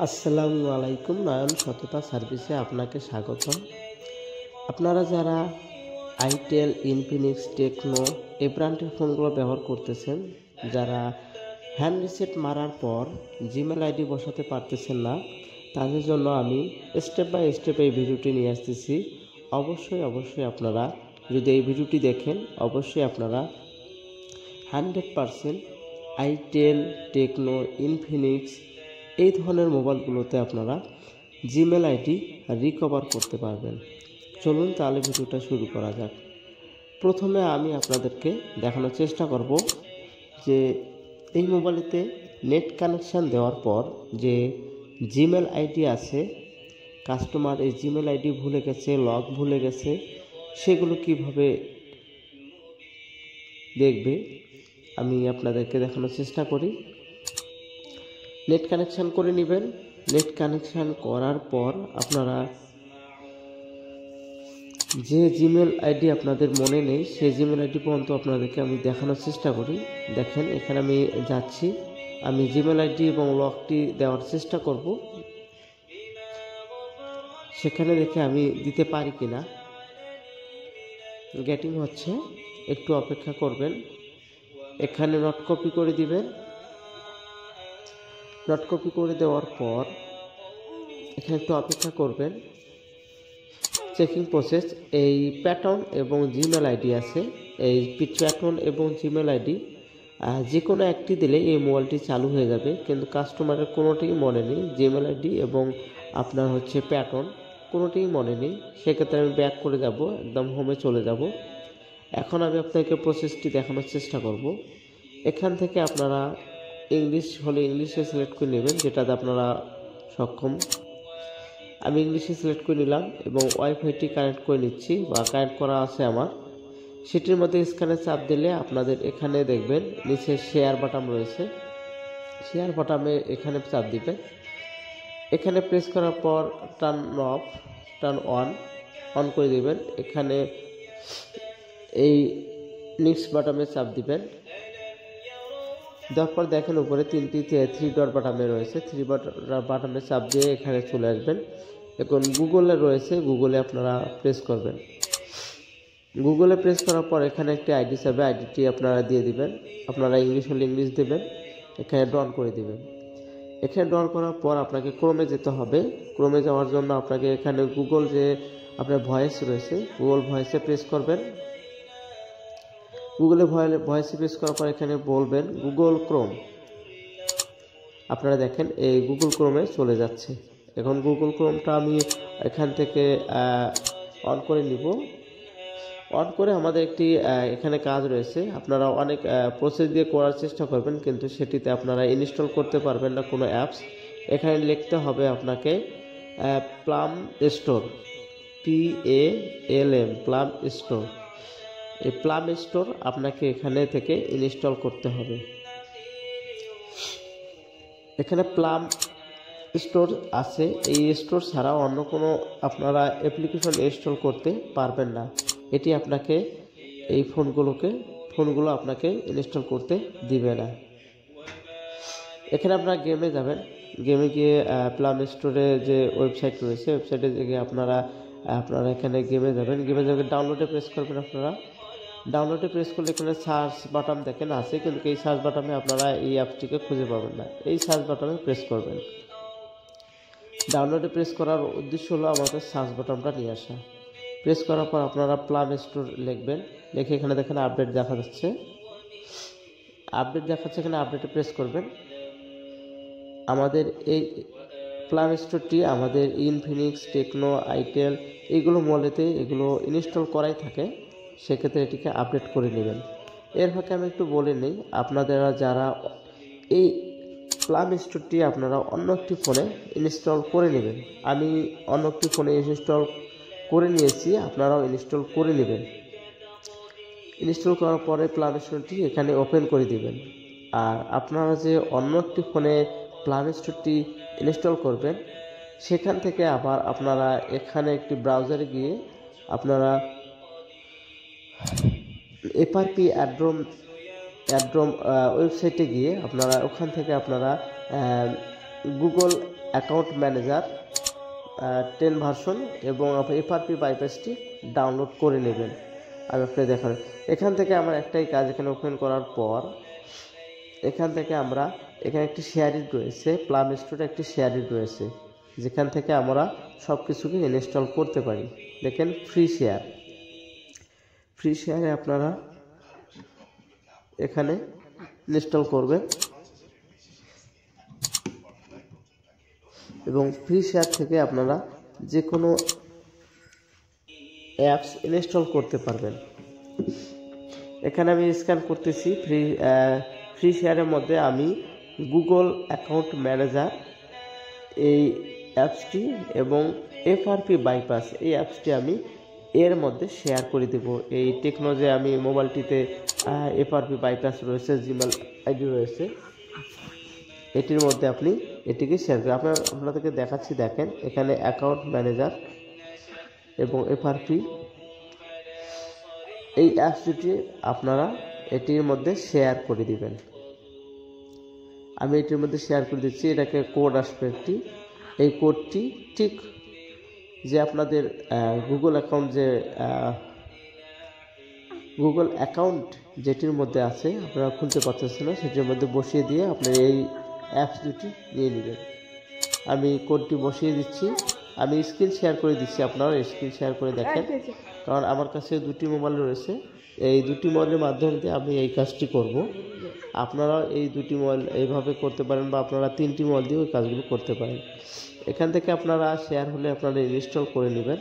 আসসালামু আলাইকুম। নয়ন সততা সার্ভিসে আপনাকে স্বাগতম। আপনারা যারা আইটেল, ইনফিনিক্স, টেকনো এই ব্র্যান্ডের ফোনগুলো ব্যবহার করতেছেন, যারা হ্যান্ড রিসেট মারার পর জিমেল আইডি বসাতে পারতেছেন না, তাদের জন্য আমি স্টেপ বাই স্টেপ এই ভিডিওটি নিয়ে আসতেছি। অবশ্যই আপনারা যদি এই ভিডিওটি দেখেন, অবশ্যই আপনারা 100% আইটেল, টেকনো, ইনফিনিক্স এই ধরনের মোবাইলগুলোতে আপনারা জিমেল আইডি রিকভার করতে পারবেন। চলুন তাহলে ভিডিওটা শুরু করা যাক। প্রথমে আমি আপনাদেরকে দেখানোর চেষ্টা করব যে এই মোবাইলেতে নেট কানেকশান দেওয়ার পর যে জিমেল আইডি আছে, কাস্টমার এই জিমেল আইডি ভুলে গেছে, লক ভুলে গেছে, সেগুলো কিভাবে দেখবে আমি আপনাদেরকে দেখানোর চেষ্টা করি। নেট কানেকশান করে নেবেন। নেট কানেকশান করার পর আপনারা যে জিমেল আইডি আপনাদের মনে নেই সেই জিমেল আইডি পর্যন্ত আপনাদেরকে আমি দেখানোর চেষ্টা করি। দেখেন এখানে আমি যাচ্ছি, আমি জিমেল আইডি এবং লকটি দেওয়ার চেষ্টা করব, সেখানে দেখে আমি দিতে পারি কিনা। গেটিং হচ্ছে, একটু অপেক্ষা করবেন। এখানে নট কপি করে দিবেন। নট কপি করে দেওয়ার পর এখানে একটু অপেক্ষা করবেন। চেকিং প্রসেস, এই প্যাটার্ন এবং জিমেল আইডি আছে, এই প্যাটার্ন এবং জিমেল আইডি যে কোনো একটি দিলে এই মোবাইলটি চালু হয়ে যাবে, কিন্তু কাস্টমারের কোনোটিই মনে নেই। জিমেল আইডি এবং আপনার হচ্ছে প্যাটার্ন কোনোটিই মনে নেই। সেক্ষেত্রে আমি ব্যাক করে যাব, একদম হোমে চলে যাব। এখন আমি আপনাকে প্রসেসটি দেখানোর চেষ্টা করব। এখান থেকে আপনারা ইংলিশ হলে ইংলিশে সিলেক্ট করে নেবেন, যেটাতে আপনারা সক্ষম। আমি ইংলিশে সিলেক্ট করে নিলাম এবং ওয়াইফাইটি কানেক্ট করে নিচ্ছি, বা কানেক্ট করা আছে আমার। সেটির মধ্যে স্ক্যানে চাপ দিলে আপনাদের এখানে দেখবেন নিচে শেয়ার বাটন রয়েছে। শেয়ার বাটনে এখানে চাপ দিবেন। এখানে প্রেস করার পর টার্ন অফ, টার্ন অন করে দিবেন। এখানে এই নেক্সট বাটনে চাপ দিবেন। দেওয়ার পর দেখেন উপরে তিনটি থ্রি ডট বাটনে রয়েছে, থ্রি বাটনে চাপ দিয়ে এখানে চলে আসবেন। এখন গুগলে রয়েছে, গুগলে আপনারা প্রেস করবেন। গুগলে প্রেস করার পর এখানে একটি আইডি চাবে, আইডিটি আপনারা দিয়ে দিবেন। আপনারা ইংলিশ হলে ইংলিশ দেবেন, এখানে ডন করে দিবেন। এখানে ডন করার পর আপনাকে ক্রোমে যেতে হবে। ক্রোমে যাওয়ার জন্য আপনাকে এখানে গুগল যে আপনার ভয়েস রয়েছে, গুগল ভয়েসে প্রেস করবেন। গুগলে ভয়েসে প্রেস করার পর এখানে বলবেন গুগল ক্রোম। আপনারা দেখেন এই গুগল ক্রোমে চলে যাচ্ছে। এখন গুগল ক্রোমটা আমি এখান থেকে অন করে নিব। অন করে আমাদের একটি এখানে কাজ রয়েছে, আপনারা অনেক প্রসেস দিয়ে করার চেষ্টা করবেন, কিন্তু সেটিতে আপনারা ইনস্টল করতে পারবেন না কোনো অ্যাপস। এখানে লিখতে হবে আপনাকে plum store, PALM, plum store. এই প্লাম স্টোর আপনাকে এখানে থেকে ইনস্টল করতে হবে। এখানে প্লাম স্টোর আছে, এই স্টোর ছাড়া অন্য কোনো আপনারা অ্যাপ্লিকেশন ইনস্টল করতে পারবেন না। এটি আপনাকে এই ফোনগুলো আপনাকে ইনস্টল করতে দিবে না। এখানে আপনারা গেমে যাবেন। গেমে গিয়ে প্লাম স্টোরে যে ওয়েবসাইট রয়েছে, ওয়েবসাইটে গিয়ে আপনারা এখানে গেমে যাবেন। গেমে যাবেন, ডাউনলোডে প্রেস করবেন। আপনারা ডাউনলোডে প্রেস করলে এখানে সার্চ বাটন দেখেন আছে, কিন্তু এই সার্চ বাটনে আপনারা এই অ্যাপসটিকে খুঁজে পাবেন না। এই সার্চ বাটনে প্রেস করবেন। ডাউনলোডে প্রেস করার উদ্দেশ্য হলো আমাদের সার্চ বাটনটা নিয়ে আসা। প্রেস করার পর আপনারা প্লাম স্টোর লিখবেন। লিখে এখানে দেখেন আপডেট দেখা যাচ্ছে, আপডেট দেখাচ্ছে, এখানে আপডেটে প্রেস করবেন। আমাদের এই প্লাম স্টোরটি আমাদের ইনফিনিক্স, টেকনো, আইটেল এইগুলো মোবাইলেতে এগুলো ইনস্টল করাই থাকে, সেক্ষেত্রে এটিকে আপডেট করে নেবেন। এর ফাঁকে আমি একটু বলে নিই, আপনারা যারা এই প্লাম স্টোরটি আপনারা অন্য একটি ফোনে ইনস্টল করে নেবেন। আমি অন্য একটি ফোনে ইনস্টল করে নিয়েছি, আপনারাও ইনস্টল করে নেবেন। ইনস্টল করার পরে প্লাম স্টোরটি এখানে ওপেন করে দিবেন। আর আপনারা যে অন্য একটি ফোনে প্লাম স্টোরটি ইনস্টল করবেন, সেখান থেকে আবার আপনারা এখানে একটি ব্রাউজারে গিয়ে আপনারা FRP অ্যাড্রোম ওয়েবসাইটে গিয়ে আপনারা ওখান থেকে আপনারা গুগল অ্যাকাউন্ট ম্যানেজার 10 ভার্সন এবং এফআরপি বাইপাসটি ডাউনলোড করে নেবেন। আমি আপনাকে দেখাবো। এখান থেকে আমার একটাই কাজ, এখানে ওপেন করার পর এখান থেকে আমরা এখানে একটি শেয়ারিং রয়েছে, প্লাম স্টোরে একটি শেয়ারিং রয়েছে, যেখান থেকে আমরা সব কিছুকে ইনস্টল করতে পারি। দেখেন ফ্রি শেয়ারে আপনারা এখানে ইনস্টল করবেন এবং ফ্রি শেয়ার থেকে আপনারা যে কোনো অ্যাপস ইনস্টল করতে পারবেন। এখানে আমি স্ক্যান করতেছি ফ্রি শেয়ারের মধ্যে আমি গুগল অ্যাকাউন্ট ম্যানেজার এই অ্যাপসটি এবং এফআরপি বাইপাস এই অ্যাপসটি আমি এর মধ্যে শেয়ার করে দেব। এই টেকনোলজি আমি মোবাইলটিতে এফআরপি বাইপাস রয়েছে, জিমেল আইডি রয়েছে, এটির মধ্যে আপনি এটিকে শেয়ার করেন। আপনাদেরকে দেখাচ্ছি, দেখেন এখানে অ্যাকাউন্ট ম্যানেজার এবং এফআরপি এই অ্যাপস দুটি আপনারা এটির মধ্যে শেয়ার করে দিবেন। আমি এটির মধ্যে শেয়ার করে দিচ্ছি। এটাকে কোড আসবে একটি, এই কোডটি ঠিক যে আপনাদের গুগল অ্যাকাউন্ট যেটির মধ্যে আছে আপনারা খুলতে পারতেছেন না, সেটির মধ্যে বসিয়ে দিয়ে আপনার এই অ্যাপস দুটি নিয়ে নেবেন। আমি কোডটি বসিয়ে দিচ্ছি, আমি স্ক্রিন শেয়ার করে দিচ্ছি, আপনারা স্ক্রিন শেয়ার করে দেখেন, কারণ আমার কাছে দুটি মোবাইল রয়েছে। এই দুটি মোবাইলের মাধ্যমে দিয়ে আমি এই কাজটি করব। আপনারা এই দুটি মোবাইল এইভাবে করতে পারেন বা আপনারা 3টি মোবাইল দিয়ে ওই কাজগুলো করতে পারেন। এখান থেকে আপনারা শেয়ার হলে আপনারা ইনস্টল করে নেবেন।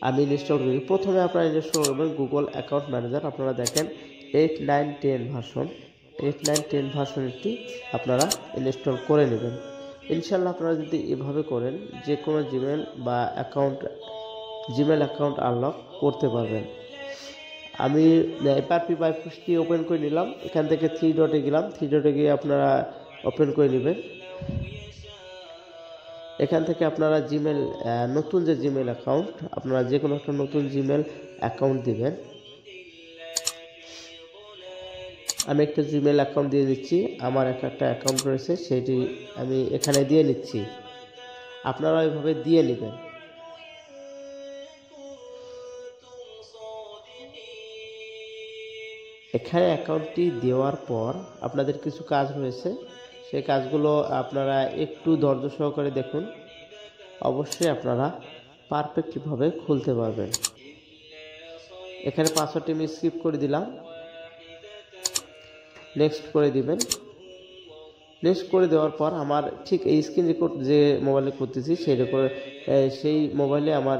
আমি ইনস্টল করি। প্রথমে আপনারা ইনস্টল করবেন গুগল অ্যাকাউন্ট ম্যানেজার। আপনারা দেখেন 8, 9, 10 ভার্সনটি আপনারা ইনস্টল করে নেবেন। ইনশাল্লাহ আপনারা যদি এভাবে করেন যে কোনো জিমেল অ্যাকাউন্ট আনলক করতে পারবেন। আমি এফআরপি বাইপাসটি ওপেন করে নিলাম। এখান থেকে 3 ডটে গেলাম, 3 ডটে গিয়ে আপনারা ওপেন করে নেবেন। এখান থেকে আপনারা নতুন যে জিমেল অ্যাকাউন্ট, আপনারা যে কোনো একটা নতুন জিমেল অ্যাকাউন্ট দিবেন। আমি একটা জিমেল অ্যাকাউন্ট দিয়ে দিচ্ছি, আমার একটা অ্যাকাউন্ট রয়েছে সেটি আমি এখানে দিয়ে নিচ্ছি। আপনারা এইভাবে দিয়ে নেবেন। এখানে অ্যাকাউন্টটি দেওয়ার পর আপনাদের কিছু কাজ রয়েছে, সেই কাজগুলো আপনারা একটু ধৈর্য সহকারে দেখুন, অবশ্যই আপনারা পারফেক্টভাবে খুলতে পারবেন। এখানে পাসওয়ার্ডটি আমি স্কিপ করে দিলাম, নেক্সট করে দিবেন। নেক্সট করে দেওয়ার পর আমার ঠিক এই স্ক্রিন রেকর্ড যে মোবাইলে করতেছি সেই মোবাইলে আমার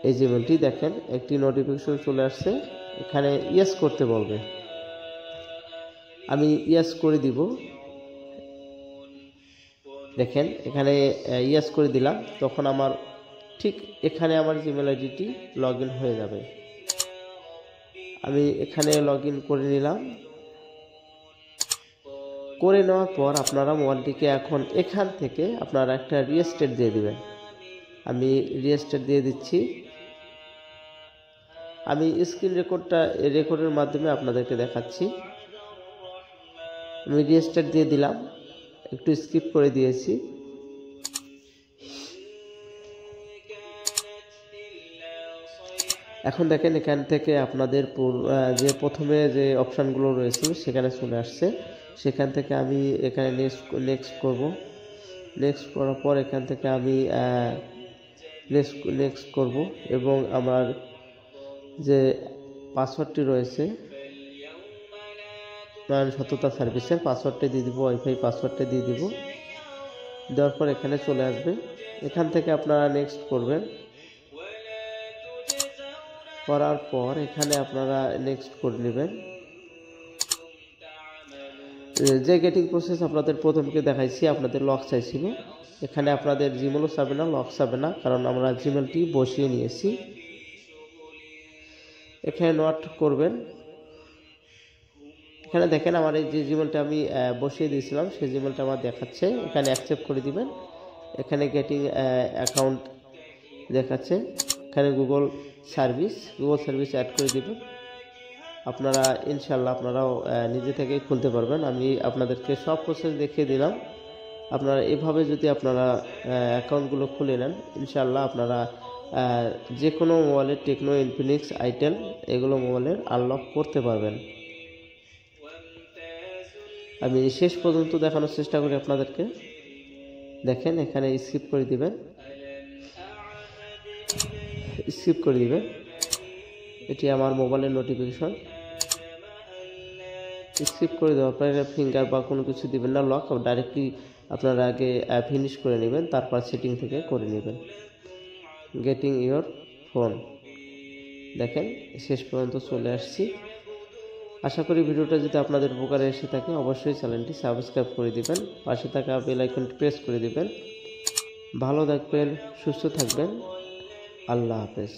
এই জিমেলটি দেখেন একটি নোটিফিকেশন চলে আসছে, এখানে ইয়েস করতে বলবে। আমি ইয়েস করে দিব। দেখেন এখানে ইয়েস করে দিলাম, তখন আমার ঠিক এখানে আমার জিমেল আইডিটি লগ ইন হয়ে যাবে। আমি এখানে লগ ইন করে নিলাম। করে নেওয়ার পর আপনারা মোবাইলটিকে এখন এখান থেকে আপনারা একটা রিস্টার্ট দিয়ে দিবেন। আমি রিস্টার্ট দিয়ে দিচ্ছি। আমি স্ক্রিন রেকর্ডের মাধ্যমে আপনাদেরকে দেখাচ্ছি। আমি রিস্টার্ট দিয়ে দিলাম, একটু স্কিপ করে দিয়েছি। এখন দেখেন এখান থেকে আপনাদের যে প্রথমে যে অপশানগুলো রয়েছে সেখানে চলে আসছে। সেখান থেকে আমি এখানে নেক্সট করব। নেক্সট করার পর এখান থেকে আমি নেক্সট করব এবং আমার যে পাসওয়ার্ডটি রয়েছে সততা সার্ভিসের পাসওয়ার্ডটা দিয়ে দিব, ওয়াইফাই পাসওয়ার্ডটা দিয়ে দিব। দেওয়ার পর এখানে চলে আসবে। এখান থেকে আপনারা নেক্সট করবেন। করার পর এখানে আপনারা নেক্সট করে নেবেন। যে গেটিং প্রসেস আপনাদের প্রথমকে দেখাইছি, আপনাদের লক চাইছিল, এখানে আপনাদের জিমেলও চাবে না, লক চাবে না, কারণ আমরা জিমেলটি বসিয়ে নিয়েছি। এখানে নোট করবেন। এখানে দেখেন আমার এই যে জিমেলটা আমি বসিয়ে দিয়েছিলাম সেই জিমেলটা আমার দেখাচ্ছে, এখানে অ্যাকসেপ্ট করে দিবেন। এখানে গেটিং অ্যাকাউন্ট দেখাচ্ছে, এখানে গুগল সার্ভিস অ্যাড করে দিবেন। আপনারা ইনশাল্লাহ আপনারাও নিজে থেকেই খুলতে পারবেন। আমি আপনাদেরকে সব প্রসেস দেখিয়ে দিলাম, আপনারা এভাবে যদি আপনারা অ্যাকাউন্টগুলো খুলে নেন, ইনশাআল্লাহ আপনারা যে কোনো মোবাইলের টেকনো, ইনফিনিক্স, আইটেল এগুলো মোবাইলের আনলক করতে পারবেন। আমি শেষ পর্যন্ত দেখানোর চেষ্টা করি আপনাদেরকে। দেখেন এখানে স্কিপ করে দিবেন, এটি আমার মোবাইলের নোটিফিকেশন। স্কিপ করে দেওয়ার পরে ফিঙ্গার বা কোনো কিছু দিবেন না, লক ডাইরেক্টলি আপনারা আগে ফিনিশ করে নেবেন, তারপর সেটিং থেকে করে নেবেন। গেটিং ইওর ফোন, দেখেন শেষ পর্যন্ত চলে আসছি। আশা করি ভিডিওটা যদি আপনাদের উপকারে এসে থাকে অবশ্যই চ্যানেলটি সাবস্ক্রাইব করে দিবেন, পাশে থাকা বেল আইকনটি প্রেস করে দিবেন। ভালো থাকবেন, সুস্থ থাকবেন, আল্লাহ হাফেজ।